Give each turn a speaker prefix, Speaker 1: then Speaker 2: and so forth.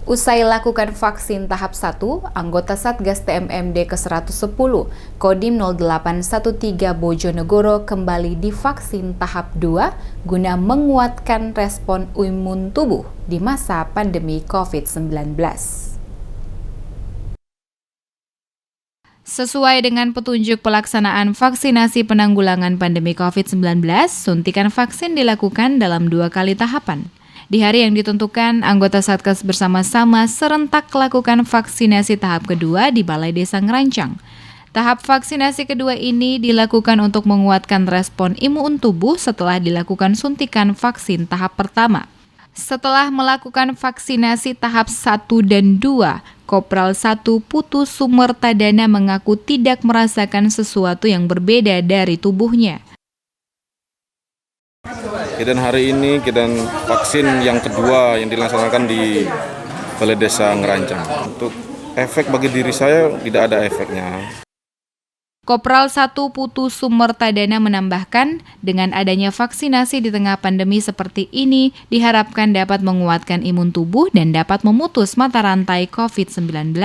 Speaker 1: Usai lakukan vaksin tahap 1, anggota Satgas TMMD ke-110, Kodim 0813 Bojonegoro kembali divaksin tahap 2 guna menguatkan respon imun tubuh di masa pandemi COVID-19. Sesuai dengan petunjuk pelaksanaan vaksinasi penanggulangan pandemi COVID-19, suntikan vaksin dilakukan dalam 2 kali tahapan. Di hari yang ditentukan, anggota Satgas bersama-sama serentak lakukan vaksinasi tahap kedua di Balai Desa Ngerancang. Tahap vaksinasi kedua ini dilakukan untuk menguatkan respon imun tubuh setelah dilakukan suntikan vaksin tahap pertama. Setelah melakukan vaksinasi tahap 1 dan 2, Kopral 1 Putu Sumertadana mengaku tidak merasakan sesuatu yang berbeda dari tubuhnya.
Speaker 2: Dan hari ini kita vaksin yang kedua yang dilaksanakan di Balai Desa Ngerancang. Untuk efek bagi diri saya tidak ada efeknya.
Speaker 1: Kopral 1 Putu Sumertadana menambahkan, dengan adanya vaksinasi di tengah pandemi seperti ini diharapkan dapat menguatkan imun tubuh dan dapat memutus mata rantai COVID-19.